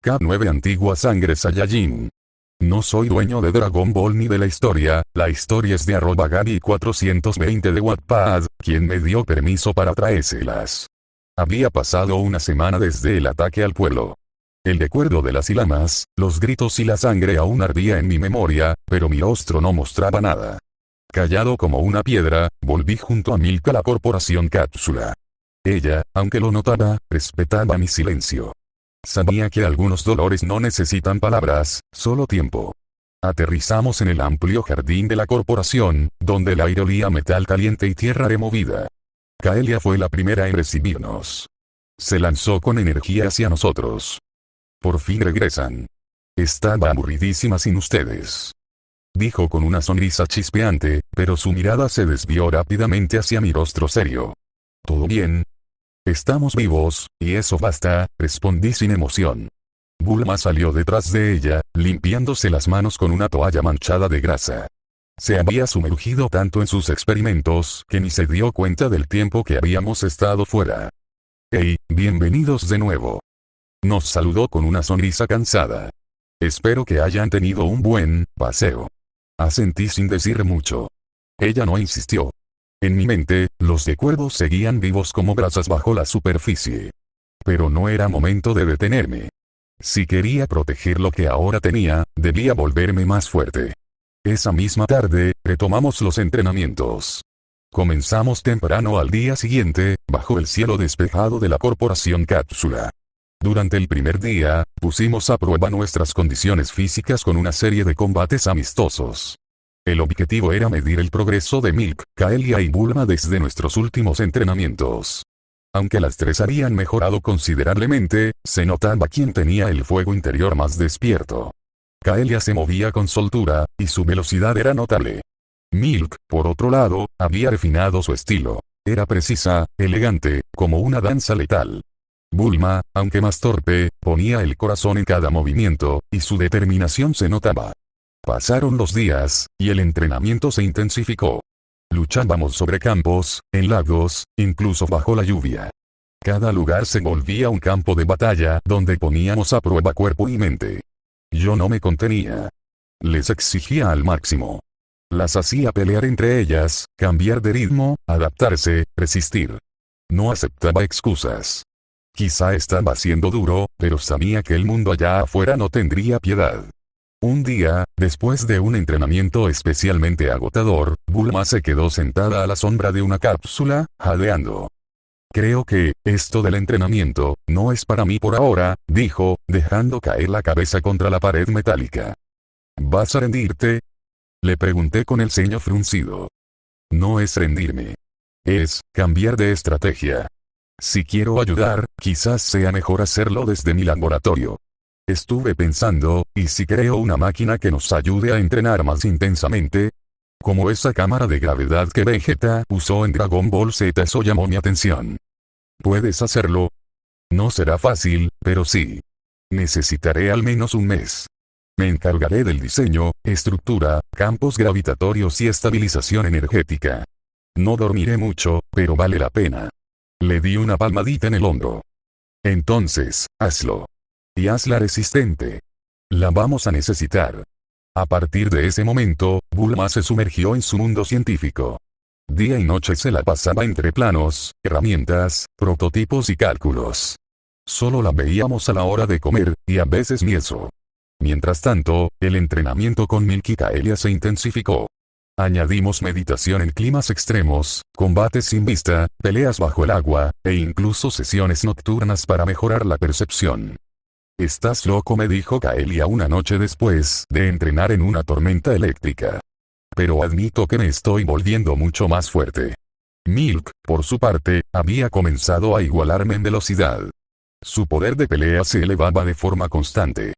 Cat 9 Antigua Sangre Saiyajin. No soy dueño de Dragon Ball ni de la historia es de @Gaby420 de Wattpad, quien me dio permiso para traérselas. Había pasado una semana desde el ataque al pueblo. El recuerdo de las ilamas, los gritos y la sangre aún ardía en mi memoria, pero mi rostro no mostraba nada. Callado como una piedra, volví junto a Milk a la corporación Cápsula. Ella, aunque lo notaba, respetaba mi silencio. Sabía que algunos dolores no necesitan palabras, solo tiempo. Aterrizamos en el amplio jardín de la corporación, donde el aire olía a metal caliente y tierra removida. Kaelia fue la primera en recibirnos. Se lanzó con energía hacia nosotros. Por fin regresan. Estaba aburridísima sin ustedes. Dijo con una sonrisa chispeante, pero su mirada se desvió rápidamente hacia mi rostro serio. ¿Todo bien? Estamos vivos, y eso basta, respondí sin emoción. Bulma salió detrás de ella, limpiándose las manos con una toalla manchada de grasa. Se había sumergido tanto en sus experimentos que ni se dio cuenta del tiempo que habíamos estado fuera. Hey, bienvenidos de nuevo. Nos saludó con una sonrisa cansada. Espero que hayan tenido un buen paseo. Asentí sin decir mucho. Ella no insistió. En mi mente, los recuerdos seguían vivos como brasas bajo la superficie. Pero no era momento de detenerme. Si quería proteger lo que ahora tenía, debía volverme más fuerte. Esa misma tarde, retomamos los entrenamientos. Comenzamos temprano al día siguiente, bajo el cielo despejado de la corporación Cápsula. Durante el primer día, pusimos a prueba nuestras condiciones físicas con una serie de combates amistosos. El objetivo era medir el progreso de Milk, Kaelia y Bulma desde nuestros últimos entrenamientos. Aunque las tres habían mejorado considerablemente, se notaba quién tenía el fuego interior más despierto. Kaelia se movía con soltura, y su velocidad era notable. Milk, por otro lado, había refinado su estilo. Era precisa, elegante, como una danza letal. Bulma, aunque más torpe, ponía el corazón en cada movimiento, y su determinación se notaba. Pasaron los días, y el entrenamiento se intensificó. Luchábamos sobre campos, en lagos, incluso bajo la lluvia. Cada lugar se volvía un campo de batalla donde poníamos a prueba cuerpo y mente. Yo no me contenía. Les exigía al máximo. Las hacía pelear entre ellas, cambiar de ritmo, adaptarse, resistir. No aceptaba excusas. Quizá estaba siendo duro, pero sabía que el mundo allá afuera no tendría piedad. Un día, después de un entrenamiento especialmente agotador, Bulma se quedó sentada a la sombra de una cápsula, jadeando. Creo que, esto del entrenamiento, no es para mí por ahora, dijo, dejando caer la cabeza contra la pared metálica. ¿Vas a rendirte? Le pregunté con el ceño fruncido. No es rendirme. Es, cambiar de estrategia. Si quiero ayudar, quizás sea mejor hacerlo desde mi laboratorio. Estuve pensando, ¿y si creo una máquina que nos ayude a entrenar más intensamente? Como esa cámara de gravedad que Vegeta usó en Dragon Ball Z, eso llamó mi atención. ¿Puedes hacerlo? No será fácil, pero sí. Necesitaré al menos un mes. Me encargaré del diseño, estructura, campos gravitatorios y estabilización energética. No dormiré mucho, pero vale la pena. Le di una palmadita en el hombro. Entonces, hazlo. Y hazla resistente. La vamos a necesitar. A partir de ese momento, Bulma se sumergió en su mundo científico. Día y noche se la pasaba entre planos, herramientas, prototipos y cálculos. Solo la veíamos a la hora de comer, y a veces ni eso. Mientras tanto, el entrenamiento con Milk y Kaelia se intensificó. Añadimos meditación en climas extremos, combates sin vista, peleas bajo el agua, e incluso sesiones nocturnas para mejorar la percepción. «Estás loco», me dijo Kaelia una noche después de entrenar en una tormenta eléctrica. Pero admito que me estoy volviendo mucho más fuerte. Milk, por su parte, había comenzado a igualarme en velocidad. Su poder de pelea se elevaba de forma constante.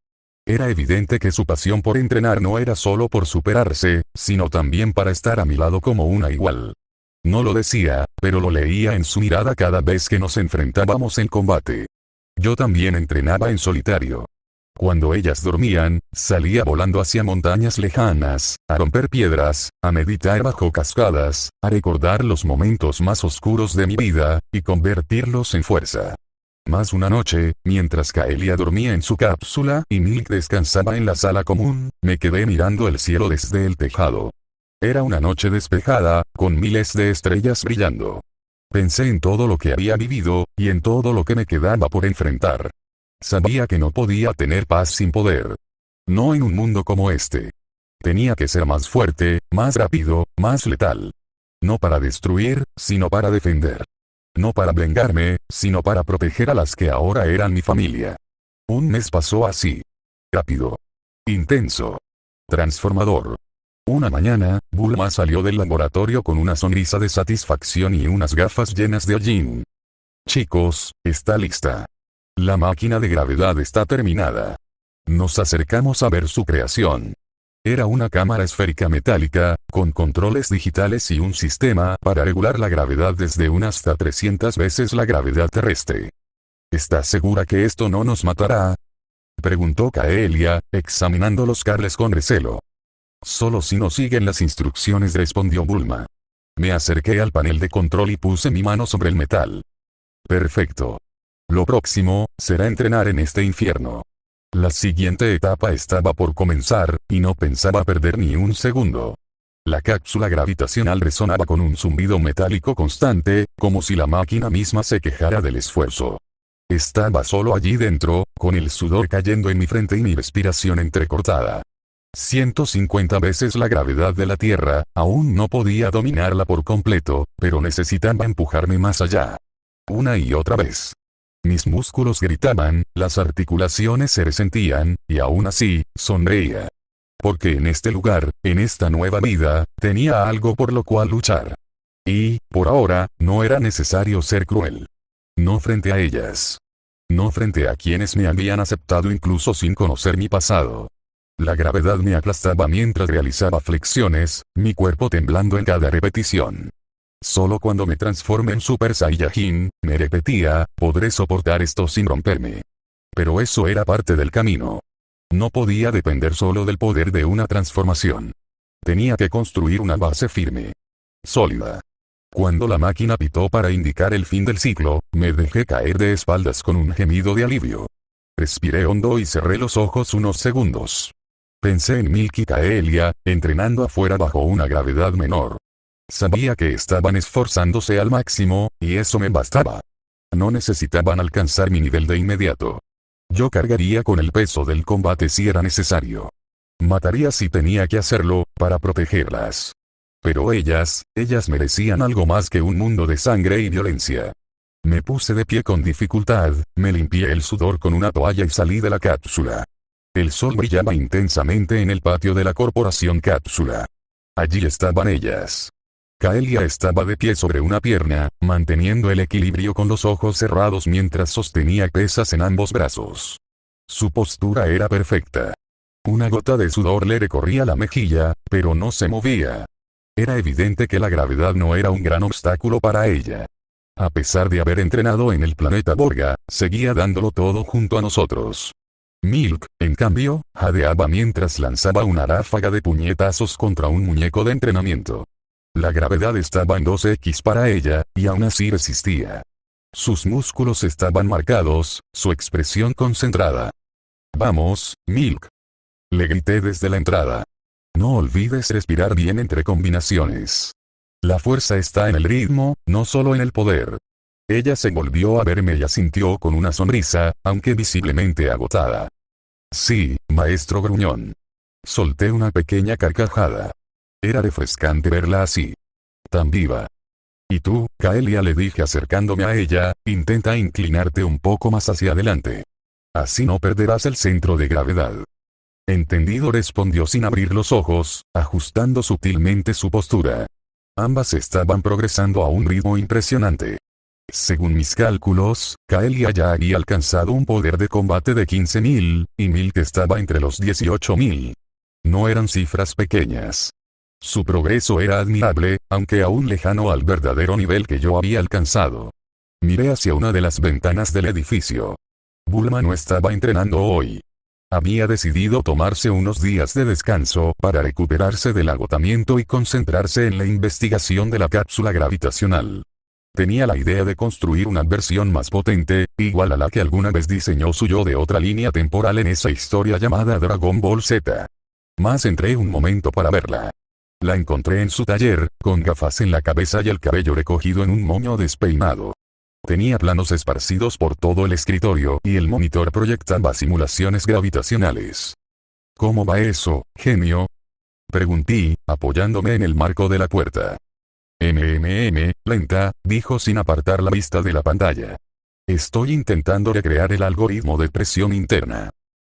Era evidente que su pasión por entrenar no era solo por superarse, sino también para estar a mi lado como una igual. No lo decía, pero lo leía en su mirada cada vez que nos enfrentábamos en combate. Yo también entrenaba en solitario. Cuando ellas dormían, salía volando hacia montañas lejanas, a romper piedras, a meditar bajo cascadas, a recordar los momentos más oscuros de mi vida, y convertirlos en fuerza. Más una noche, mientras Kaelia dormía en su cápsula y Milk descansaba en la sala común, me quedé mirando el cielo desde el tejado. Era una noche despejada, con miles de estrellas brillando. Pensé en todo lo que había vivido, y en todo lo que me quedaba por enfrentar. Sabía que no podía tener paz sin poder. No en un mundo como este. Tenía que ser más fuerte, más rápido, más letal. No para destruir, sino para defender. No para vengarme, sino para proteger a las que ahora eran mi familia. Un mes pasó así. Rápido. Intenso. Transformador. Una mañana, Bulma salió del laboratorio con una sonrisa de satisfacción y unas gafas llenas de hollín. Chicos, está lista. La máquina de gravedad está terminada. Nos acercamos a ver su creación. Era una cámara esférica metálica, con controles digitales y un sistema para regular la gravedad desde una hasta 300 veces la gravedad terrestre. ¿Estás segura que esto no nos matará?, preguntó Kaelia, examinando los cables con recelo. Solo si no siguen las instrucciones, respondió Bulma. Me acerqué al panel de control y puse mi mano sobre el metal. Perfecto. Lo próximo, será entrenar en este infierno. La siguiente etapa estaba por comenzar, y no pensaba perder ni un segundo. La cápsula gravitacional resonaba con un zumbido metálico constante, como si la máquina misma se quejara del esfuerzo. Estaba solo allí dentro, con el sudor cayendo en mi frente y mi respiración entrecortada. 150 veces la gravedad de la Tierra, aún no podía dominarla por completo, pero necesitaba empujarme más allá. Una y otra vez. Mis músculos gritaban, las articulaciones se resentían, y aún así, sonreía. Porque en este lugar, en esta nueva vida, tenía algo por lo cual luchar. Y, por ahora, no era necesario ser cruel. No frente a ellas. No frente a quienes me habían aceptado incluso sin conocer mi pasado. La gravedad me aplastaba mientras realizaba flexiones, mi cuerpo temblando en cada repetición. Solo cuando me transforme en Super Saiyajin, me repetía, podré soportar esto sin romperme. Pero eso era parte del camino. No podía depender solo del poder de una transformación. Tenía que construir una base firme. Sólida. Cuando la máquina pitó para indicar el fin del ciclo, me dejé caer de espaldas con un gemido de alivio. Respiré hondo y cerré los ojos unos segundos. Pensé en Milk y Kaelia, entrenando afuera bajo una gravedad menor. Sabía que estaban esforzándose al máximo, y eso me bastaba. No necesitaban alcanzar mi nivel de inmediato. Yo cargaría con el peso del combate si era necesario. Mataría si tenía que hacerlo, para protegerlas. Pero ellas merecían algo más que un mundo de sangre y violencia. Me puse de pie con dificultad, me limpié el sudor con una toalla y salí de la cápsula. El sol brillaba intensamente en el patio de la corporación cápsula. Allí estaban ellas. Kaelia estaba de pie sobre una pierna, manteniendo el equilibrio con los ojos cerrados mientras sostenía pesas en ambos brazos. Su postura era perfecta. Una gota de sudor le recorría la mejilla, pero no se movía. Era evidente que la gravedad no era un gran obstáculo para ella. A pesar de haber entrenado en el planeta Borga, seguía dándolo todo junto a nosotros. Milk, en cambio, jadeaba mientras lanzaba una ráfaga de puñetazos contra un muñeco de entrenamiento. La gravedad estaba en 2x para ella, y aún así resistía. Sus músculos estaban marcados, su expresión concentrada. «Vamos, Milk», le grité desde la entrada. «No olvides respirar bien entre combinaciones. La fuerza está en el ritmo, no solo en el poder». Ella se volvió a verme y asintió con una sonrisa, aunque visiblemente agotada. «Sí, maestro gruñón». Solté una pequeña carcajada. Era refrescante verla así. Tan viva. «Y tú, Kaelia», le dije acercándome a ella, «intenta inclinarte un poco más hacia adelante. Así no perderás el centro de gravedad». «Entendido», respondió sin abrir los ojos, ajustando sutilmente su postura. Ambas estaban progresando a un ritmo impresionante. Según mis cálculos, Kaelia ya había alcanzado un poder de combate de 15.000, y Milk estaba entre los 18.000. No eran cifras pequeñas. Su progreso era admirable, aunque aún lejano al verdadero nivel que yo había alcanzado. Miré hacia una de las ventanas del edificio. Bulma no estaba entrenando hoy. Había decidido tomarse unos días de descanso para recuperarse del agotamiento y concentrarse en la investigación de la cápsula gravitacional. Tenía la idea de construir una versión más potente, igual a la que alguna vez diseñó su yo de otra línea temporal en esa historia llamada Dragon Ball Z. Mas entré un momento para verla. La encontré en su taller, con gafas en la cabeza y el cabello recogido en un moño despeinado. Tenía planos esparcidos por todo el escritorio y el monitor proyectaba simulaciones gravitacionales. ¿Cómo va eso, genio? Pregunté, apoyándome en el marco de la puerta. Lenta, dijo sin apartar la vista de la pantalla. Estoy intentando recrear el algoritmo de presión interna.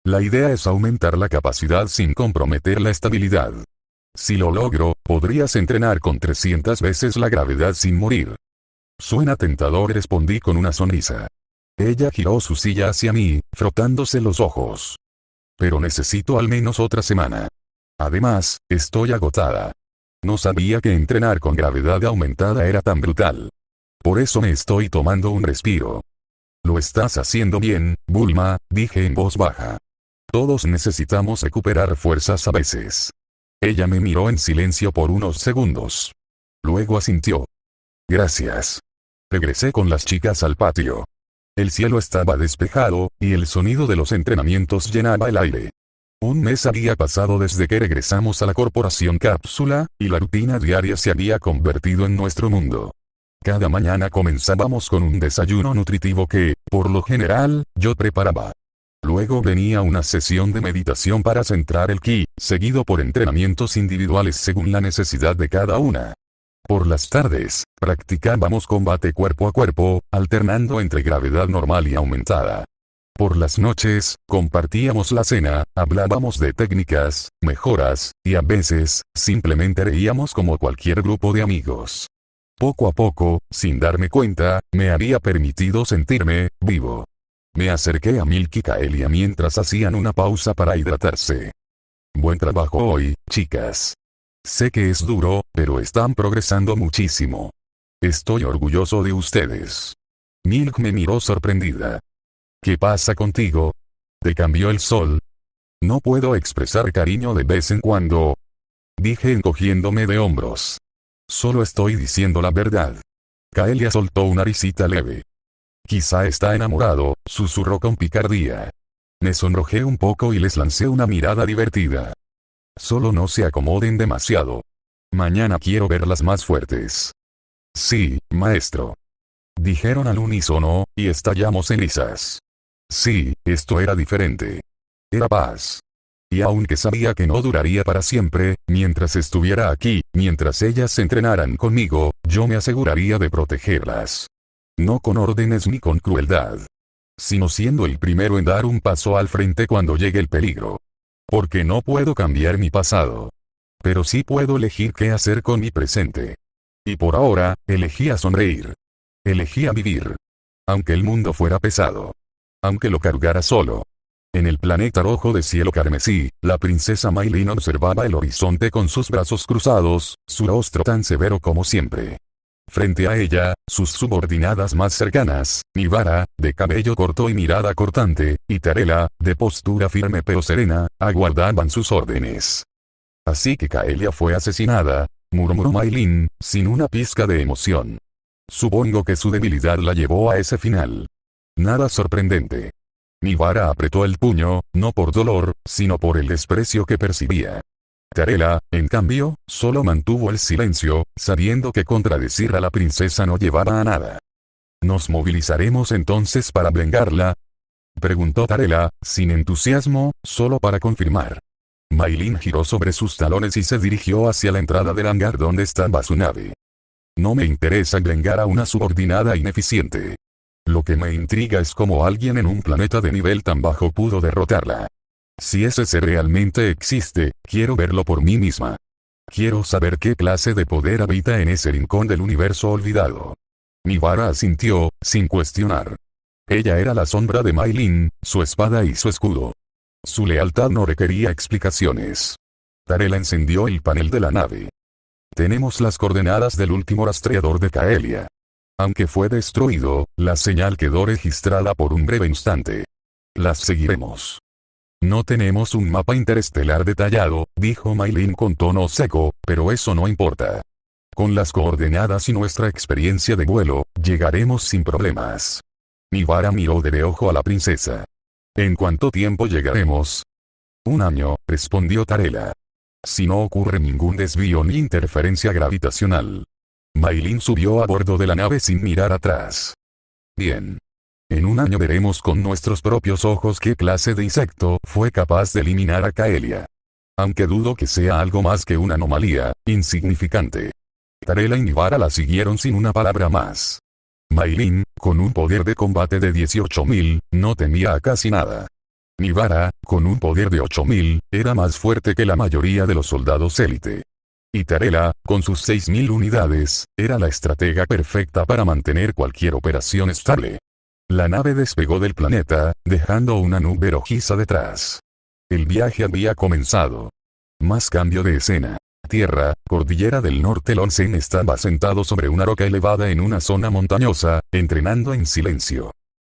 La idea es aumentar la capacidad sin comprometer la estabilidad. Si lo logro, podrías entrenar con 300 veces la gravedad sin morir. Suena tentador, respondí con una sonrisa. Ella giró su silla hacia mí, frotándose los ojos. Pero necesito al menos otra semana. Además, estoy agotada. No sabía que entrenar con gravedad aumentada era tan brutal. Por eso me estoy tomando un respiro. Lo estás haciendo bien, Bulma, dije en voz baja. Todos necesitamos recuperar fuerzas a veces. Ella me miró en silencio por unos segundos. Luego asintió. Gracias. Regresé con las chicas al patio. El cielo estaba despejado, y el sonido de los entrenamientos llenaba el aire. Un mes había pasado desde que regresamos a la corporación Cápsula, y la rutina diaria se había convertido en nuestro mundo. Cada mañana comenzábamos con un desayuno nutritivo que, por lo general, yo preparaba. Luego venía una sesión de meditación para centrar el ki, seguido por entrenamientos individuales según la necesidad de cada una. Por las tardes, practicábamos combate cuerpo a cuerpo, alternando entre gravedad normal y aumentada. Por las noches, compartíamos la cena, hablábamos de técnicas, mejoras, y a veces, simplemente reíamos como cualquier grupo de amigos. Poco a poco, sin darme cuenta, me había permitido sentirme vivo. Me acerqué a Milk y Kaelia mientras hacían una pausa para hidratarse. Buen trabajo hoy, chicas. Sé que es duro, pero están progresando muchísimo. Estoy orgulloso de ustedes. Milk me miró sorprendida. ¿Qué pasa contigo? ¿Te cambió el sol? No puedo expresar cariño de vez en cuando. Dije encogiéndome de hombros. Solo estoy diciendo la verdad. Kaelia soltó una risita leve. Quizá está enamorado, susurró con picardía. Me sonrojé un poco y les lancé una mirada divertida. Solo no se acomoden demasiado. Mañana quiero verlas más fuertes. Sí, maestro. Dijeron al unísono, y estallamos en risas. Sí, esto era diferente. Era paz. Y aunque sabía que no duraría para siempre, mientras estuviera aquí, mientras ellas se entrenaran conmigo, yo me aseguraría de protegerlas. No con órdenes ni con crueldad. Sino siendo el primero en dar un paso al frente cuando llegue el peligro. Porque no puedo cambiar mi pasado. Pero sí puedo elegir qué hacer con mi presente. Y por ahora, elegí a sonreír. Elegí a vivir. Aunque el mundo fuera pesado. Aunque lo cargara solo. En el planeta rojo de cielo carmesí, la princesa Mai Lin observaba el horizonte con sus brazos cruzados, su rostro tan severo como siempre. Frente a ella, sus subordinadas más cercanas, Nivara, de cabello corto y mirada cortante, y Tarela, de postura firme pero serena, aguardaban sus órdenes. Así que Kaelia fue asesinada, murmuró Mai Lin, sin una pizca de emoción. Supongo que su debilidad la llevó a ese final. Nada sorprendente. Nivara apretó el puño, no por dolor, sino por el desprecio que percibía. Tarela, en cambio, solo mantuvo el silencio, sabiendo que contradecir a la princesa no llevaba a nada. ¿Nos movilizaremos entonces para vengarla? Preguntó Tarela, sin entusiasmo, solo para confirmar. Mai Lin giró sobre sus talones y se dirigió hacia la entrada del hangar donde estaba su nave. No me interesa vengar a una subordinada ineficiente. Lo que me intriga es cómo alguien en un planeta de nivel tan bajo pudo derrotarla. Si ese ser realmente existe, quiero verlo por mí misma. Quiero saber qué clase de poder habita en ese rincón del universo olvidado. Nivara asintió, sin cuestionar. Ella era la sombra de Mai Lin, su espada y su escudo. Su lealtad no requería explicaciones. Tarela encendió el panel de la nave. Tenemos las coordenadas del último rastreador de Kaelia. Aunque fue destruido, la señal quedó registrada por un breve instante. Las seguiremos. No tenemos un mapa interestelar detallado, dijo Mai Lin con tono seco, pero eso no importa. con las coordenadas y nuestra experiencia de vuelo, llegaremos sin problemas. Nivara miró de reojo a la princesa. ¿En cuánto tiempo llegaremos? 1 año, respondió Tarela. Si no ocurre ningún desvío ni interferencia gravitacional. Maylin subió a bordo de la nave sin mirar atrás. Bien. En 1 año veremos con nuestros propios ojos qué clase de insecto fue capaz de eliminar a Kaelia. Aunque dudo que sea algo más que una anomalía, insignificante. Tarela y Nivara la siguieron sin una palabra más. Maylin, con un poder de combate de 18.000, no temía a casi nada. Nivara, con un poder de 8.000, era más fuerte que la mayoría de los soldados élite. Y Tarela, con sus 6.000 unidades, era la estratega perfecta para mantener cualquier operación estable. La nave despegó del planeta, dejando una nube rojiza detrás. El viaje había comenzado. Más cambio de escena. Tierra, cordillera del norte. Lonsen estaba sentado sobre una roca elevada en una zona montañosa, entrenando en silencio.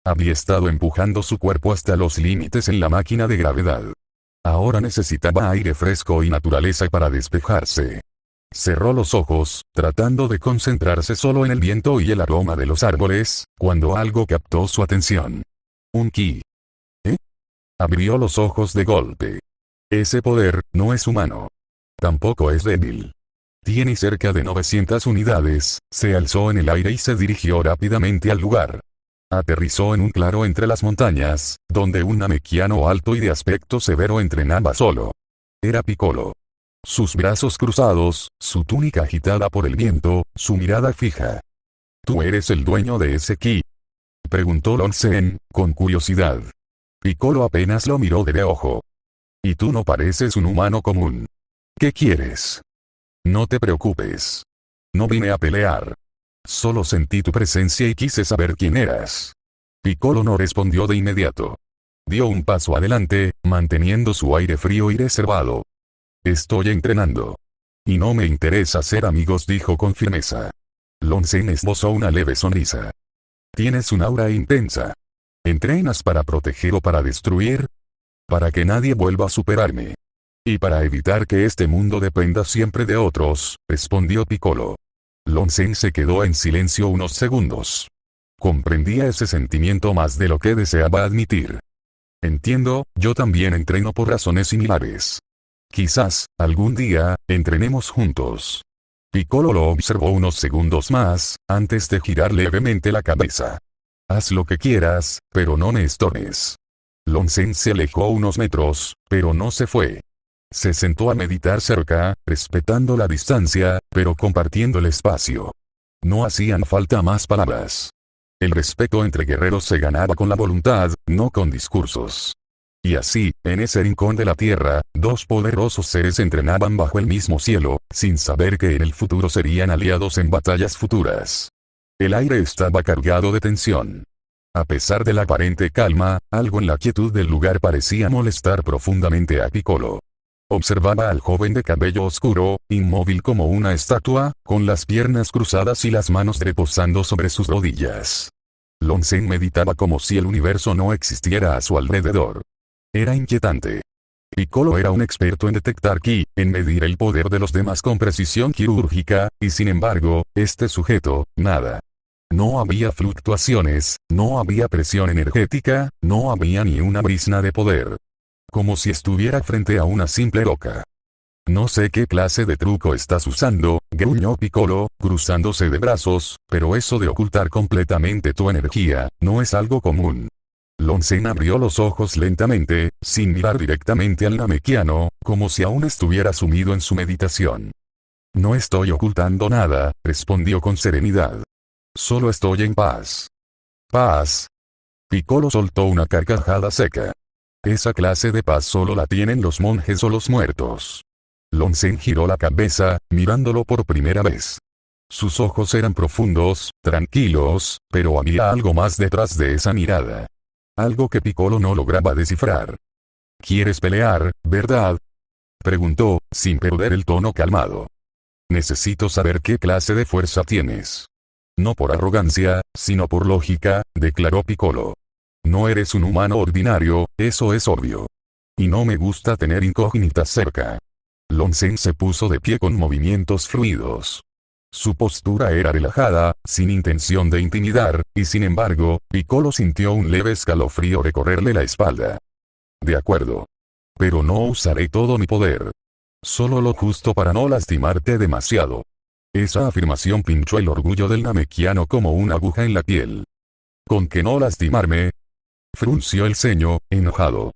Había estado empujando su cuerpo hasta los límites en la máquina de gravedad. Ahora necesitaba aire fresco y naturaleza para despejarse. Cerró los ojos, tratando de concentrarse solo en el viento y el aroma de los árboles, cuando algo captó su atención. Un ki. ¿Eh? Abrió los ojos de golpe. Ese poder no es humano. Tampoco es débil. Tiene cerca de 900 unidades, se alzó en el aire y se dirigió rápidamente al lugar. Aterrizó en un claro entre las montañas, donde un namekiano alto y de aspecto severo entrenaba solo. Era Piccolo. Sus brazos cruzados, su túnica agitada por el viento, su mirada fija. ¿Tú eres el dueño de ese ki?, preguntó Lonsen, con curiosidad. Piccolo apenas lo miró de reojo. Y tú no pareces un humano común. ¿Qué quieres? No te preocupes. No vine a pelear. Solo sentí tu presencia y quise saber quién eras. Piccolo no respondió de inmediato. Dio un paso adelante, manteniendo su aire frío y reservado. Estoy entrenando. Y no me interesa ser amigos, dijo con firmeza. Lonsen esbozó una leve sonrisa. Tienes un aura intensa. ¿Entrenas para proteger o para destruir? Para que nadie vuelva a superarme. Y para evitar que este mundo dependa siempre de otros, respondió Piccolo. Lonsen se quedó en silencio unos segundos. Comprendía ese sentimiento más de lo que deseaba admitir. Entiendo, yo también entreno por razones similares. Quizás, algún día, entrenemos juntos. Piccolo lo observó unos segundos más, antes de girar levemente la cabeza. Haz lo que quieras, pero no me estorbes. Lonsen se alejó unos metros, pero no se fue. Se sentó a meditar cerca, respetando la distancia, pero compartiendo el espacio. No hacían falta más palabras. El respeto entre guerreros se ganaba con la voluntad, no con discursos. Y así, en ese rincón de la tierra, dos poderosos seres entrenaban bajo el mismo cielo, sin saber que en el futuro serían aliados en batallas futuras. El aire estaba cargado de tensión. A pesar de la aparente calma, algo en la quietud del lugar parecía molestar profundamente a Piccolo. Observaba al joven de cabello oscuro, inmóvil como una estatua, con las piernas cruzadas y las manos reposando sobre sus rodillas. Lonsen meditaba como si el universo no existiera a su alrededor. Era inquietante. Piccolo era un experto en detectar ki, en medir el poder de los demás con precisión quirúrgica, y sin embargo, este sujeto, nada. No había fluctuaciones, no había presión energética, no había ni una brizna de poder. Como si estuviera frente a una simple roca. No sé qué clase de truco estás usando, gruñó Piccolo, cruzándose de brazos, pero eso de ocultar completamente tu energía, no es algo común. Lonsen abrió los ojos lentamente, sin mirar directamente al namekiano, como si aún estuviera sumido en su meditación. No estoy ocultando nada, respondió con serenidad. Solo estoy en paz. ¿Paz? Piccolo soltó una carcajada seca. Esa clase de paz solo la tienen los monjes o los muertos. Lonsen giró la cabeza, mirándolo por primera vez. Sus ojos eran profundos, tranquilos, pero había algo más detrás de esa mirada. Algo que Piccolo no lograba descifrar. ¿Quieres pelear, verdad?, preguntó, sin perder el tono calmado. Necesito saber qué clase de fuerza tienes. No por arrogancia, sino por lógica, declaró Piccolo. No eres un humano ordinario, eso es obvio. Y no me gusta tener incógnitas cerca. Lonsen se puso de pie con movimientos fluidos. Su postura era relajada, sin intención de intimidar, y sin embargo, Piccolo sintió un leve escalofrío recorrerle la espalda. De acuerdo. Pero no usaré todo mi poder. Solo lo justo para no lastimarte demasiado. Esa afirmación pinchó el orgullo del namekiano como una aguja en la piel. ¿Con que no lastimarme? Frunció el ceño, enojado.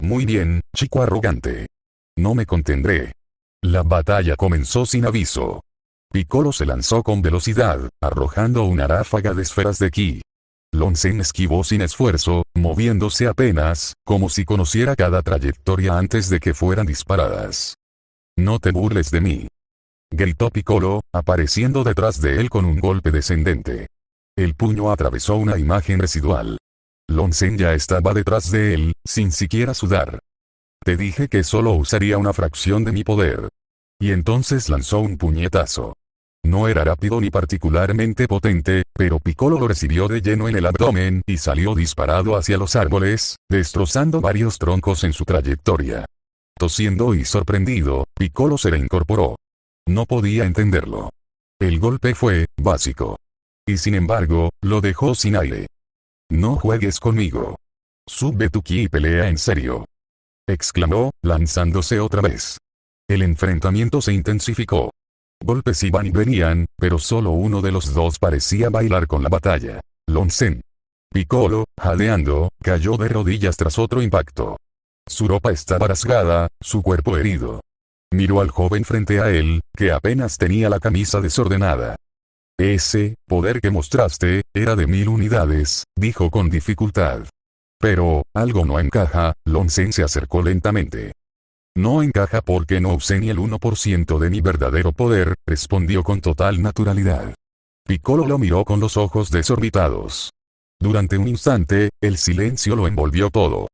Muy bien, chico arrogante. No me contendré. La batalla comenzó sin aviso. Piccolo se lanzó con velocidad, arrojando una ráfaga de esferas de ki. Long Zhen esquivó sin esfuerzo, moviéndose apenas, como si conociera cada trayectoria antes de que fueran disparadas. No te burles de mí. Gritó Piccolo, apareciendo detrás de él con un golpe descendente. El puño atravesó una imagen residual. Long Zhen ya estaba detrás de él, sin siquiera sudar. Te dije que solo usaría una fracción de mi poder. Y entonces lanzó un puñetazo. No era rápido ni particularmente potente, pero Piccolo lo recibió de lleno en el abdomen y salió disparado hacia los árboles, destrozando varios troncos en su trayectoria. Tosiendo y sorprendido, Piccolo se reincorporó. No podía entenderlo. El golpe fue básico. Y sin embargo, lo dejó sin aire. No juegues conmigo. Sube tu ki y pelea en serio. Exclamó, lanzándose otra vez. El enfrentamiento se intensificó. Golpes iban y venían, pero solo uno de los dos parecía bailar con la batalla. Long Zhen. Piccolo, jadeando, cayó de rodillas tras otro impacto. Su ropa estaba rasgada, su cuerpo herido. Miró al joven frente a él, que apenas tenía la camisa desordenada. Ese poder que mostraste, era de 1000 unidades, dijo con dificultad. Pero, algo no encaja. Long Zhen se acercó lentamente. No encaja porque no usé ni el 1% de mi verdadero poder, respondió con total naturalidad. Piccolo lo miró con los ojos desorbitados. Durante un instante, el silencio lo envolvió todo.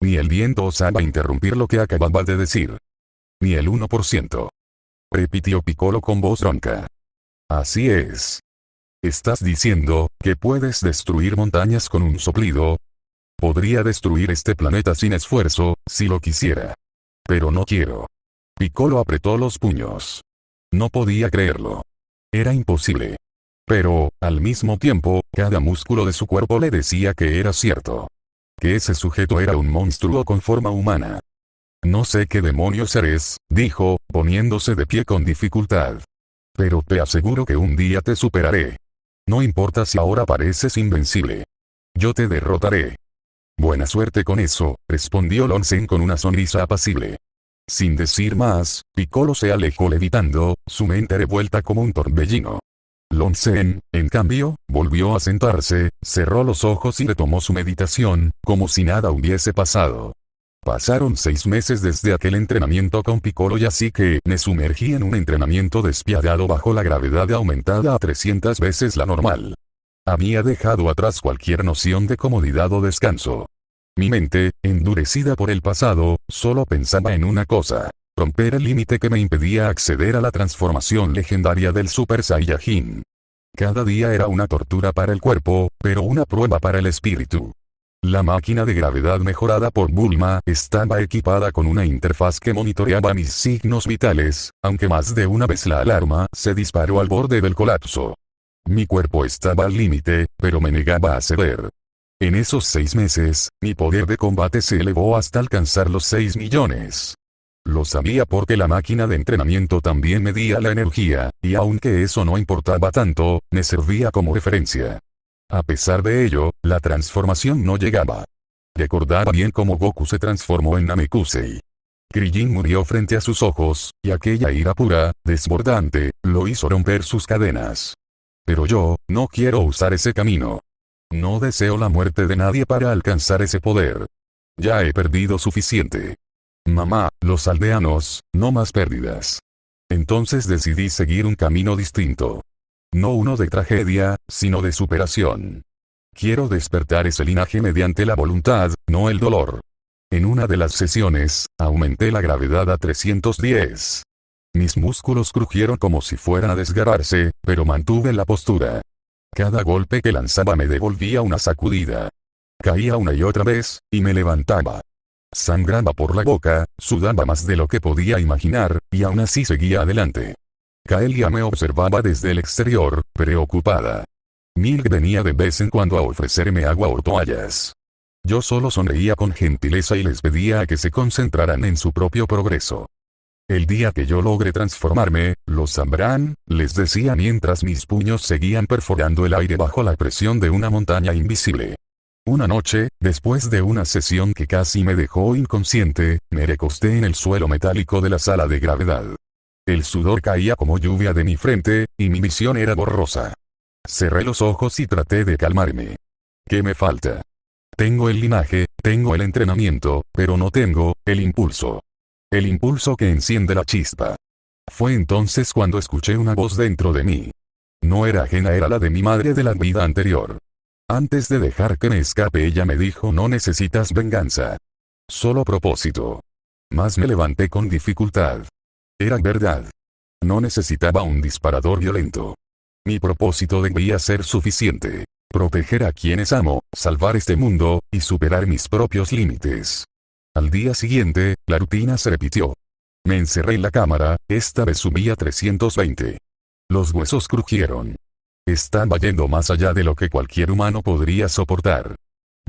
Ni el viento osaba interrumpir lo que acababa de decir. Ni el 1%. Repitió Piccolo con voz ronca. Así es. ¿Estás diciendo que puedes destruir montañas con un soplido? Podría destruir este planeta sin esfuerzo, si lo quisiera. Pero no quiero. Piccolo apretó los puños. No podía creerlo. Era imposible. Pero, al mismo tiempo, cada músculo de su cuerpo le decía que era cierto. Que ese sujeto era un monstruo con forma humana. No sé qué demonios eres, dijo, poniéndose de pie con dificultad. Pero te aseguro que un día te superaré. No importa si ahora pareces invencible. Yo te derrotaré. Buena suerte con eso, respondió Long Zhen con una sonrisa apacible. Sin decir más, Piccolo se alejó levitando, su mente revuelta como un torbellino. Long Zhen, en cambio, volvió a sentarse, cerró los ojos y retomó su meditación, como si nada hubiese pasado. Pasaron 6 meses desde aquel entrenamiento con Piccolo y así que me sumergí en un entrenamiento despiadado bajo la gravedad aumentada a 300 veces la normal. Había dejado atrás cualquier noción de comodidad o descanso. Mi mente, endurecida por el pasado, solo pensaba en una cosa: romper el límite que me impedía acceder a la transformación legendaria del Super Saiyajin. Cada día era una tortura para el cuerpo, pero una prueba para el espíritu. La máquina de gravedad mejorada por Bulma estaba equipada con una interfaz que monitoreaba mis signos vitales, aunque más de una vez la alarma se disparó al borde del colapso. Mi cuerpo estaba al límite, pero me negaba a ceder. En esos 6 meses, mi poder de combate se elevó hasta alcanzar los 6 millones. Lo sabía porque la máquina de entrenamiento también medía la energía, y aunque eso no importaba tanto, me servía como referencia. A pesar de ello, la transformación no llegaba. Recordaba bien cómo Goku se transformó en Namekusei. Krillin murió frente a sus ojos, y aquella ira pura, desbordante, lo hizo romper sus cadenas. Pero yo, no quiero usar ese camino. No deseo la muerte de nadie para alcanzar ese poder. Ya he perdido suficiente. Mamá, los aldeanos, no más pérdidas. Entonces decidí seguir un camino distinto. No uno de tragedia, sino de superación. Quiero despertar ese linaje mediante la voluntad, no el dolor. En una de las sesiones, aumenté la gravedad a 310. Mis músculos crujieron como si fueran a desgarrarse, pero mantuve la postura. Cada golpe que lanzaba me devolvía una sacudida. Caía una y otra vez, y me levantaba. Sangraba por la boca, sudaba más de lo que podía imaginar, y aún así seguía adelante. Kaelia me observaba desde el exterior, preocupada. Milk venía de vez en cuando a ofrecerme agua o toallas. Yo solo sonreía con gentileza y les pedía a que se concentraran en su propio progreso. El día que yo logre transformarme, lo sabrán, les decía mientras mis puños seguían perforando el aire bajo la presión de una montaña invisible. Una noche, después de una sesión que casi me dejó inconsciente, me recosté en el suelo metálico de la sala de gravedad. El sudor caía como lluvia de mi frente, y mi visión era borrosa. Cerré los ojos y traté de calmarme. ¿Qué me falta? Tengo el linaje, tengo el entrenamiento, pero no tengo el impulso. El impulso que enciende la chispa. Fue entonces cuando escuché una voz dentro de mí. No era ajena, era la de mi madre de la vida anterior. Antes de dejar que me escape, ella me dijo: no necesitas venganza. Solo propósito. Mas me levanté con dificultad. Era verdad. No necesitaba un disparador violento. Mi propósito debía ser suficiente. Proteger a quienes amo, salvar este mundo, y superar mis propios límites. Al día siguiente, la rutina se repitió. Me encerré en la cámara, esta vez subí a 320. Los huesos crujieron. Estaba yendo más allá de lo que cualquier humano podría soportar.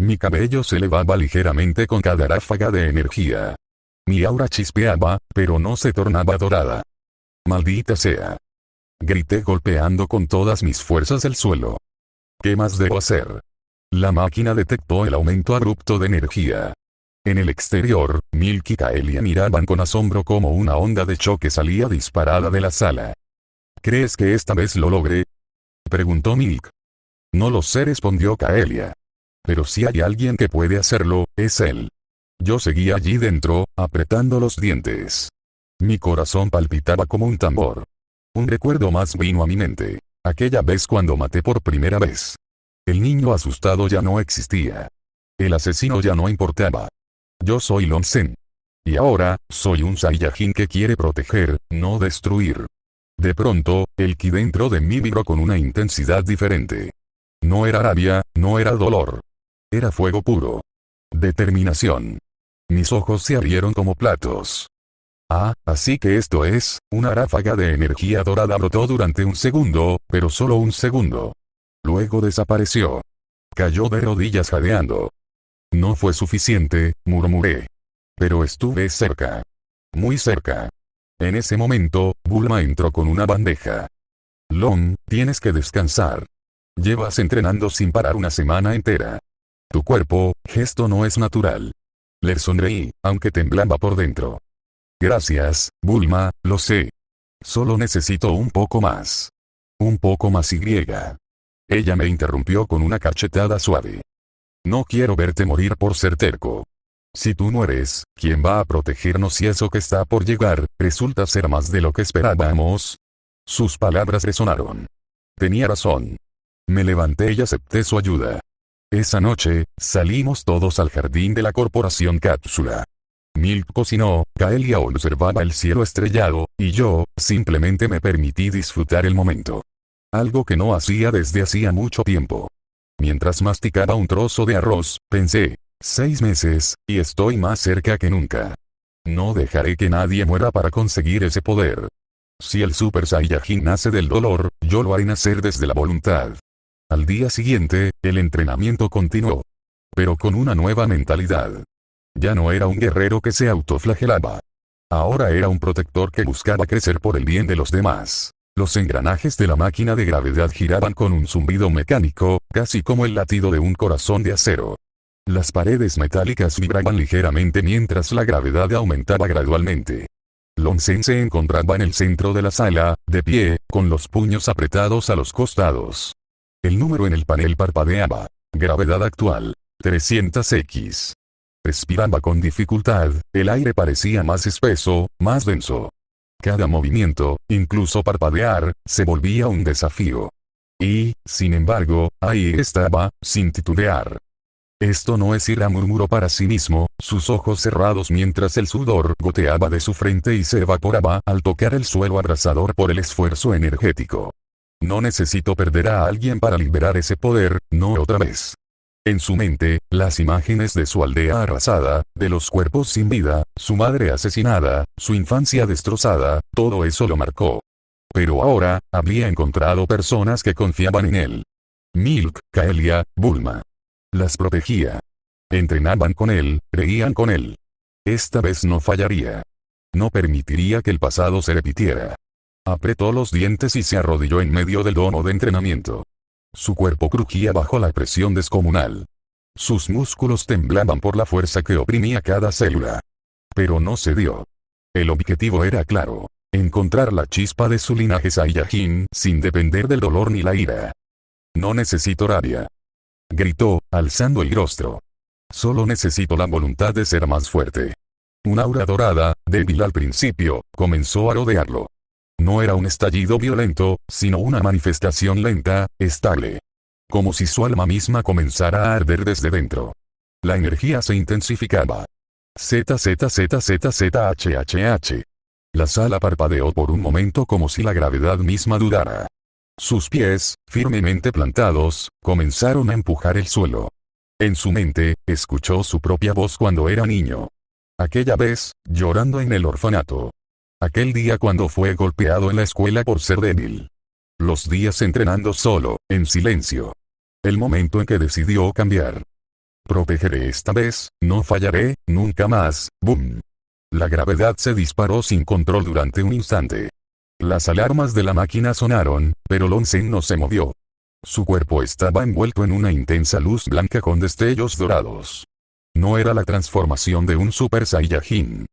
Mi cabello se elevaba ligeramente con cada ráfaga de energía. Mi aura chispeaba, pero no se tornaba dorada. ¡Maldita sea! Grité golpeando con todas mis fuerzas el suelo. ¿Qué más debo hacer? La máquina detectó el aumento abrupto de energía. En el exterior, Milk y Kaelia miraban con asombro como una onda de choque salía disparada de la sala. ¿Crees que esta vez lo logré?, preguntó Milk. No lo sé, respondió Kaelia. Pero si hay alguien que puede hacerlo, es él. Yo seguía allí dentro, apretando los dientes. Mi corazón palpitaba como un tambor. Un recuerdo más vino a mi mente. Aquella vez cuando maté por primera vez. El niño asustado ya no existía. El asesino ya no importaba. Yo soy Long Sen. Y ahora, soy un Saiyajin que quiere proteger, no destruir. De pronto, el ki dentro de mí vibró con una intensidad diferente. No era rabia, no era dolor. Era fuego puro. Determinación. Mis ojos se abrieron como platos. Ah, así que esto es, una ráfaga de energía dorada brotó durante un segundo, pero solo un segundo. Luego desapareció. Cayó de rodillas jadeando. No fue suficiente, murmuré. Pero estuve cerca. Muy cerca. En ese momento, Bulma entró con una bandeja. Long, tienes que descansar. Llevas entrenando sin parar una semana entera. Tu cuerpo, gesto no es natural. Le sonreí, aunque temblaba por dentro. Gracias, Bulma, lo sé. Solo necesito un poco más. Un poco más y. Ella me interrumpió con una cachetada suave. No quiero verte morir por ser terco. Si tú mueres, ¿quién va a protegernos si eso que está por llegar, resulta ser más de lo que esperábamos? Sus palabras resonaron. Tenía razón. Me levanté y acepté su ayuda. Esa noche, salimos todos al jardín de la corporación Cápsula. Milk cocinó, Kaelia observaba el cielo estrellado, y yo, simplemente me permití disfrutar el momento. Algo que no hacía desde hacía mucho tiempo. Mientras masticaba un trozo de arroz, pensé, 6 meses, y estoy más cerca que nunca. No dejaré que nadie muera para conseguir ese poder. Si el Super Saiyajin nace del dolor, yo lo haré nacer desde la voluntad. Al día siguiente, el entrenamiento continuó. Pero con una nueva mentalidad. Ya no era un guerrero que se autoflagelaba. Ahora era un protector que buscaba crecer por el bien de los demás. Los engranajes de la máquina de gravedad giraban con un zumbido mecánico, casi como el latido de un corazón de acero. Las paredes metálicas vibraban ligeramente mientras la gravedad aumentaba gradualmente. Long Sen se encontraba en el centro de la sala, de pie, con los puños apretados a los costados. El número en el panel parpadeaba. Gravedad actual. 300X. Respiraba con dificultad, el aire parecía más espeso, más denso. Cada movimiento, incluso parpadear, se volvía un desafío. Y, sin embargo, ahí estaba, sin titubear. Esto no es ira, murmuró para sí mismo, sus ojos cerrados mientras el sudor goteaba de su frente y se evaporaba al tocar el suelo abrasador por el esfuerzo energético. No necesito perder a alguien para liberar ese poder, no otra vez. En su mente, las imágenes de su aldea arrasada, de los cuerpos sin vida, su madre asesinada, su infancia destrozada, todo eso lo marcó. Pero ahora, había encontrado personas que confiaban en él. Milk, Kaelia, Bulma. Las protegía. Entrenaban con él, reían con él. Esta vez no fallaría. No permitiría que el pasado se repitiera. Apretó los dientes y se arrodilló en medio del domo de entrenamiento. Su cuerpo crujía bajo la presión descomunal. Sus músculos temblaban por la fuerza que oprimía cada célula. Pero no cedió. El objetivo era claro. Encontrar la chispa de su linaje Saiyajin sin depender del dolor ni la ira. No necesito rabia. Gritó, alzando el rostro. Solo necesito la voluntad de ser más fuerte. Un aura dorada, débil al principio, comenzó a rodearlo. No era un estallido violento, sino una manifestación lenta, estable. Como si su alma misma comenzara a arder desde dentro. La energía se intensificaba. ZZZZZHHH. La sala parpadeó por un momento como si la gravedad misma dudara. Sus pies, firmemente plantados, comenzaron a empujar el suelo. En su mente, escuchó su propia voz cuando era niño. Aquella vez, llorando en el orfanato. Aquel día cuando fue golpeado en la escuela por ser débil. Los días entrenando solo, en silencio. El momento en que decidió cambiar. Protegeré esta vez, no fallaré, nunca más, ¡boom! La gravedad se disparó sin control durante un instante. Las alarmas de la máquina sonaron, pero Long Zhen no se movió. Su cuerpo estaba envuelto en una intensa luz blanca con destellos dorados. No era la transformación de un Super Saiyajin.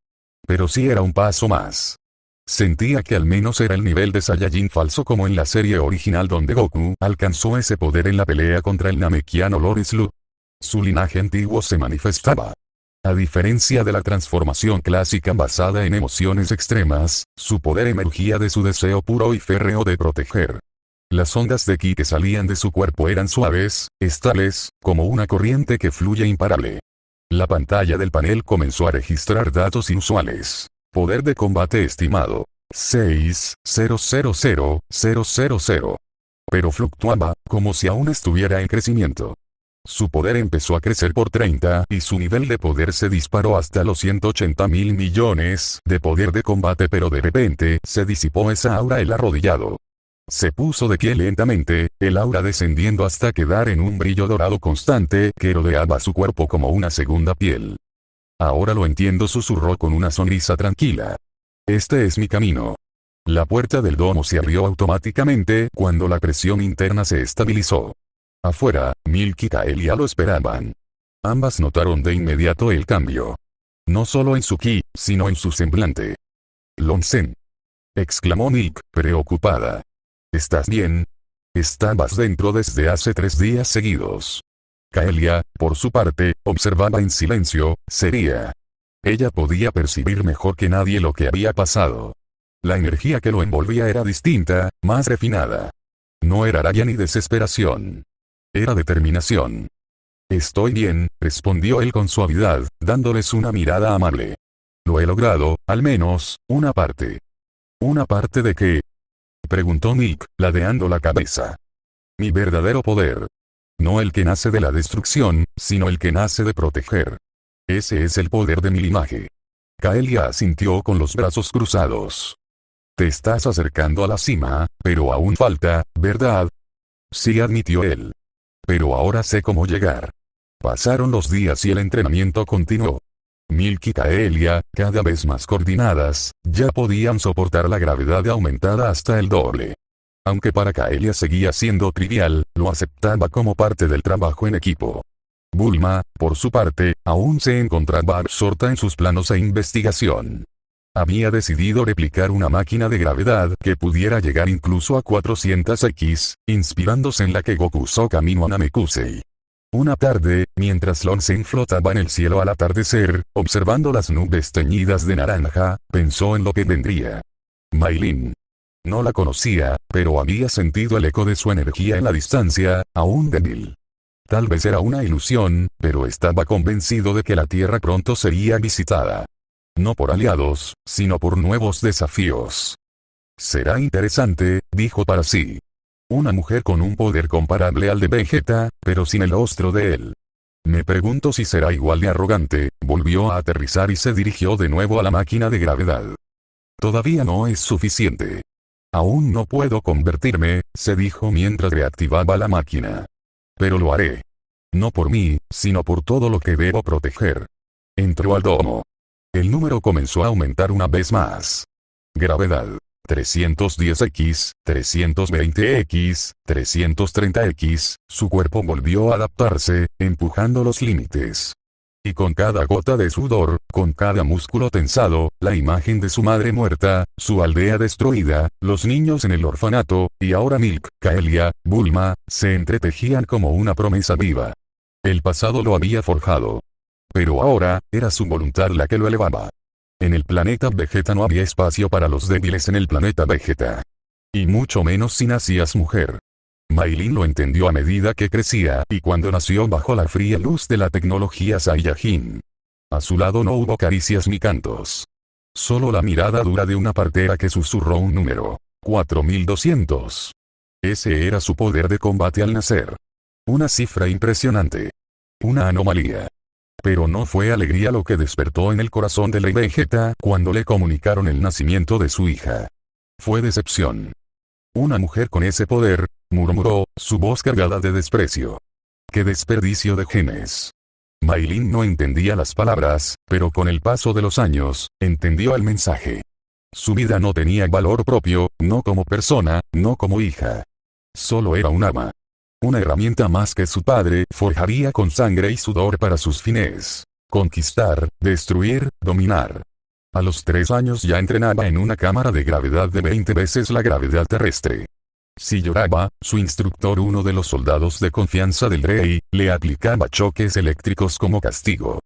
Pero sí era un paso más. Sentía que al menos era el nivel de Saiyajin falso como en la serie original donde Goku alcanzó ese poder en la pelea contra el Namekiano Lord Slug. Su linaje antiguo se manifestaba. A diferencia de la transformación clásica basada en emociones extremas, su poder emergía de su deseo puro y férreo de proteger. Las ondas de ki que salían de su cuerpo eran suaves, estables, como una corriente que fluye imparable. La pantalla del panel comenzó a registrar datos inusuales. Poder de combate estimado. 6,000,000. Pero fluctuaba, como si aún estuviera en crecimiento. Su poder empezó a crecer por 30 y su nivel de poder se disparó hasta los 180.000 millones de poder de combate, pero de repente se disipó esa aura el arrodillado. Se puso de pie lentamente, el aura descendiendo hasta quedar en un brillo dorado constante que rodeaba su cuerpo como una segunda piel. Ahora lo entiendo, susurró con una sonrisa tranquila. Este es mi camino. La puerta del domo se abrió automáticamente cuando la presión interna se estabilizó. Afuera, Milk y Kaelia lo esperaban. Ambas notaron de inmediato el cambio. No solo en su ki, sino en su semblante. Long Zhen, exclamó Milk, preocupada. ¿Estás bien? Estabas dentro desde hace 3 días seguidos. Kaelia, por su parte, observaba en silencio, seria. Ella podía percibir mejor que nadie lo que había pasado. La energía que lo envolvía era distinta, más refinada. No era rabia ni desesperación. Era determinación. Estoy bien, respondió él con suavidad, dándoles una mirada amable. Lo he logrado, al menos, una parte. ¿Una parte de qué? Preguntó Milk, ladeando la cabeza. Mi verdadero poder. No el que nace de la destrucción, sino el que nace de proteger. Ese es el poder de mi linaje. Kaelia asintió con los brazos cruzados. Te estás acercando a la cima, pero aún falta, ¿verdad? Sí, admitió él. Pero ahora sé cómo llegar. Pasaron los días y el entrenamiento continuó. Milk y Kaelia, cada vez más coordinadas, ya podían soportar la gravedad aumentada hasta el doble. Aunque para Kaelia seguía siendo trivial, lo aceptaba como parte del trabajo en equipo. Bulma, por su parte, aún se encontraba absorta en sus planos e investigación. Había decidido replicar una máquina de gravedad que pudiera llegar incluso a 400X, inspirándose en la que Goku usó camino a Namekusei. Una tarde, mientras Long Zhen flotaba en el cielo al atardecer, observando las nubes teñidas de naranja, pensó en lo que vendría. Mai Lin. No la conocía, pero había sentido el eco de su energía en la distancia, aún débil. Tal vez era una ilusión, pero estaba convencido de que la Tierra pronto sería visitada. No por aliados, sino por nuevos desafíos. Será interesante, dijo para sí. Una mujer con un poder comparable al de Vegeta, pero sin el rostro de él. Me pregunto si será igual de arrogante. Volvió a aterrizar y se dirigió de nuevo a la máquina de gravedad. Todavía no es suficiente. Aún no puedo convertirme, se dijo mientras reactivaba la máquina. Pero lo haré. No por mí, sino por todo lo que debo proteger. Entró al domo. El número comenzó a aumentar una vez más. Gravedad. 310x, 320x, 330x, su cuerpo volvió a adaptarse, empujando los límites. Y con cada gota de sudor, con cada músculo tensado, la imagen de su madre muerta, su aldea destruida, los niños en el orfanato, y ahora Milk, Kaelia, Bulma, se entretejían como una promesa viva. El pasado lo había forjado. Pero ahora, era su voluntad la que lo elevaba. En el planeta Vegeta no había espacio para los débiles en el planeta Vegeta. Y mucho menos si nacías mujer. Maylin lo entendió a medida que crecía y cuando nació bajo la fría luz de la tecnología Saiyajin. A su lado no hubo caricias ni cantos. Solo la mirada dura de una partera que susurró un número. 4200. Ese era su poder de combate al nacer. Una cifra impresionante. Una anomalía. Pero no fue alegría lo que despertó en el corazón de Ley Vegeta cuando le comunicaron el nacimiento de su hija. Fue decepción. Una mujer con ese poder, murmuró, su voz cargada de desprecio. ¡Qué desperdicio de genes! Maylin no entendía las palabras, pero con el paso de los años, entendió el mensaje. Su vida no tenía valor propio, no como persona, no como hija. Solo era un arma. Una herramienta más que su padre forjaría con sangre y sudor para sus fines. Conquistar, destruir, dominar. A los 3 años ya entrenaba en una cámara de gravedad de 20 veces la gravedad terrestre. Si lloraba, su instructor, uno de los soldados de confianza del rey, le aplicaba choques eléctricos como castigo.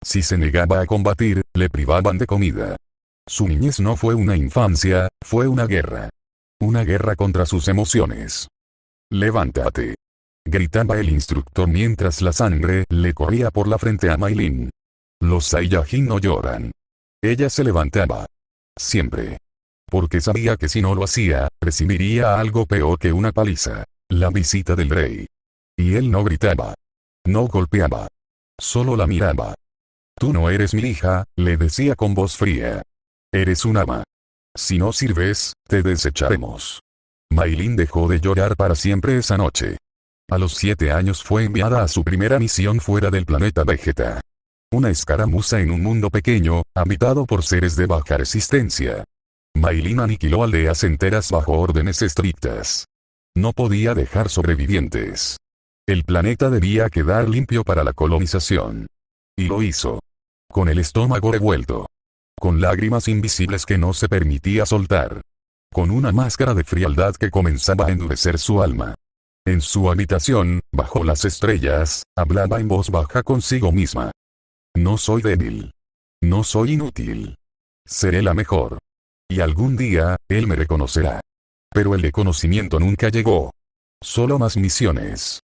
Si se negaba a combatir, le privaban de comida. Su niñez no fue una infancia, fue una guerra. Una guerra contra sus emociones. «Levántate», gritaba el instructor mientras la sangre le corría por la frente a Maylin. Los Saiyajin no lloran. Ella se levantaba. Siempre. Porque sabía que si no lo hacía, recibiría algo peor que una paliza. La visita del rey. Y él no gritaba. No golpeaba. Solo la miraba. «Tú no eres mi hija», le decía con voz fría. «Eres un ama. Si no sirves, te desecharemos». Maylin dejó de llorar para siempre esa noche. A los 7 años fue enviada a su primera misión fuera del planeta Vegeta. Una escaramuza en un mundo pequeño, habitado por seres de baja resistencia. Maylin aniquiló aldeas enteras bajo órdenes estrictas. No podía dejar sobrevivientes. El planeta debía quedar limpio para la colonización. Y lo hizo. Con el estómago revuelto. Con lágrimas invisibles que no se permitía soltar. Con una máscara de frialdad que comenzaba a endurecer su alma. En su habitación, bajo las estrellas, hablaba en voz baja consigo misma. «No soy débil. No soy inútil. Seré la mejor. Y algún día, él me reconocerá». Pero el reconocimiento nunca llegó. Solo más misiones.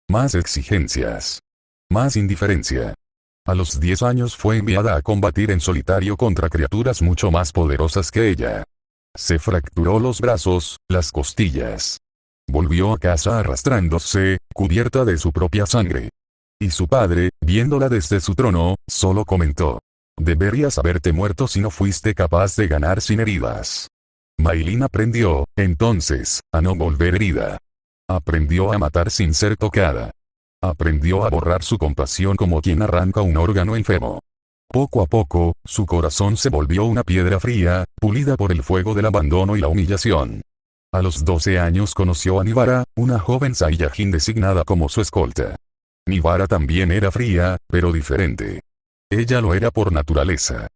Más exigencias. Más indiferencia. A los 10 años fue enviada a combatir en solitario contra criaturas mucho más poderosas que ella. Se fracturó los brazos, las costillas. Volvió a casa arrastrándose, cubierta de su propia sangre. Y su padre, viéndola desde su trono, solo comentó: «Deberías haberte muerto si no fuiste capaz de ganar sin heridas». Maylin aprendió, entonces, a no volver herida. Aprendió a matar sin ser tocada. Aprendió a borrar su compasión como quien arranca un órgano enfermo. Poco a poco, su corazón se volvió una piedra fría, pulida por el fuego del abandono y la humillación. A los 12 años conoció a Nivara, una joven Saiyajin designada como su escolta. Nivara también era fría, pero diferente. Ella lo era por naturaleza.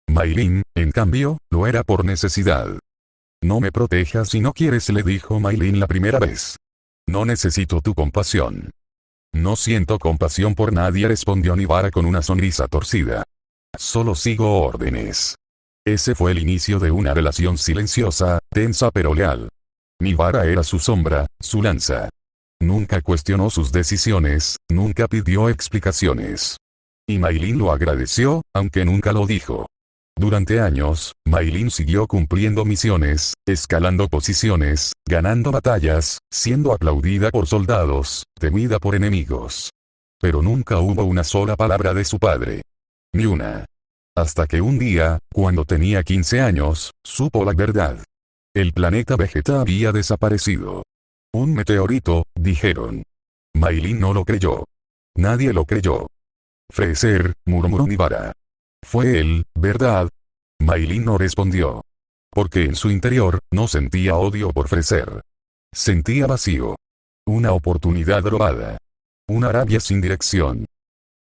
Maylin, en cambio, lo era por necesidad. «No me protejas si no quieres», le dijo Maylin la primera vez. «No necesito tu compasión». «No siento compasión por nadie», respondió Nivara con una sonrisa torcida. «Solo sigo órdenes». Ese fue el inicio de una relación silenciosa, tensa pero leal. Nivara era su sombra, su lanza. Nunca cuestionó sus decisiones, nunca pidió explicaciones. Y Maylin lo agradeció, aunque nunca lo dijo. Durante años, Maylin siguió cumpliendo misiones, escalando posiciones, ganando batallas, siendo aplaudida por soldados, temida por enemigos. Pero nunca hubo una sola palabra de su padre. Ni una. Hasta que un día, cuando tenía 15 años, supo la verdad. El planeta Vegeta había desaparecido. Un meteorito, dijeron. Mai Lin no lo creyó. Nadie lo creyó. Freezer, murmuró Nibara. Fue él, ¿verdad? Mai Lin no respondió. Porque en su interior, no sentía odio por Freezer. Sentía vacío. Una oportunidad robada. Una rabia sin dirección.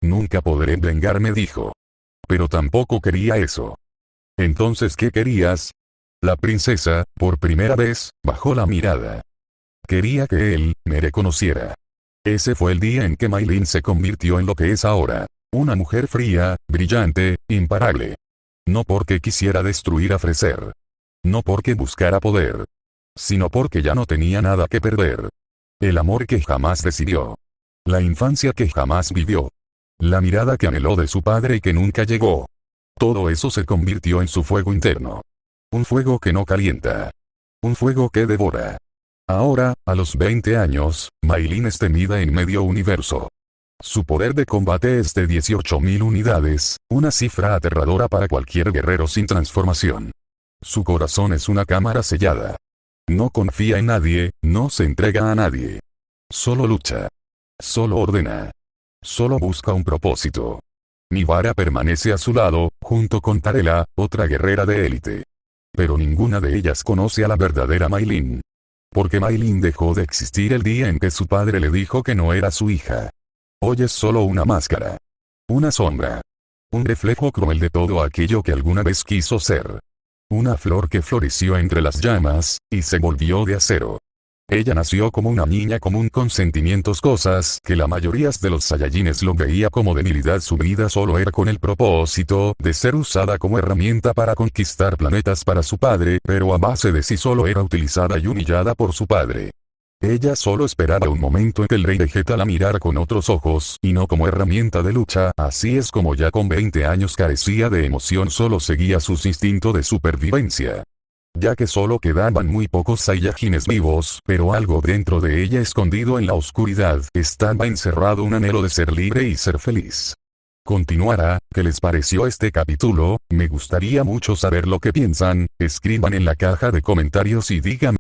Nunca podré vengarme, dijo. Pero tampoco quería eso. Entonces, ¿qué querías? La princesa, por primera vez, bajó la mirada. Quería que él me reconociera. Ese fue el día en que Mai Lin se convirtió en lo que es ahora. Una mujer fría, brillante, imparable. No porque quisiera destruir a Freezer. No porque buscara poder. Sino porque ya no tenía nada que perder. El amor que jamás decidió. La infancia que jamás vivió. La mirada que anheló de su padre y que nunca llegó. Todo eso se convirtió en su fuego interno. Un fuego que no calienta. Un fuego que devora. Ahora, a los 20 años, Mai Lin es temida en medio universo. Su poder de combate es de 18.000 unidades, una cifra aterradora para cualquier guerrero sin transformación. Su corazón es una cámara sellada. No confía en nadie, no se entrega a nadie. Solo lucha. Solo ordena. Solo busca un propósito. Nibara permanece a su lado, junto con Tarela, otra guerrera de élite. Pero ninguna de ellas conoce a la verdadera Mai Lin. Porque Mai Lin dejó de existir el día en que su padre le dijo que no era su hija. Hoy es solo una máscara. Una sombra. Un reflejo cruel de todo aquello que alguna vez quiso ser. Una flor que floreció entre las llamas, y se volvió de acero. Ella nació como una niña común con sentimientos, cosas que la mayoría de los Saiyajines lo veía como debilidad. Su vida solo era con el propósito de ser usada como herramienta para conquistar planetas para su padre, pero a base de sí solo era utilizada y humillada por su padre. Ella solo esperaba un momento en que el rey Vegeta la mirara con otros ojos, y no como herramienta de lucha. Así es como ya con 20 años carecía de emoción, solo seguía sus instintos de supervivencia. Ya que solo quedaban muy pocos Saiyajines vivos, pero algo dentro de ella escondido en la oscuridad, estaba encerrado un anhelo de ser libre y ser feliz. Continuará. ¿Qué les pareció este capítulo? Me gustaría mucho saber lo que piensan, escriban en la caja de comentarios y díganme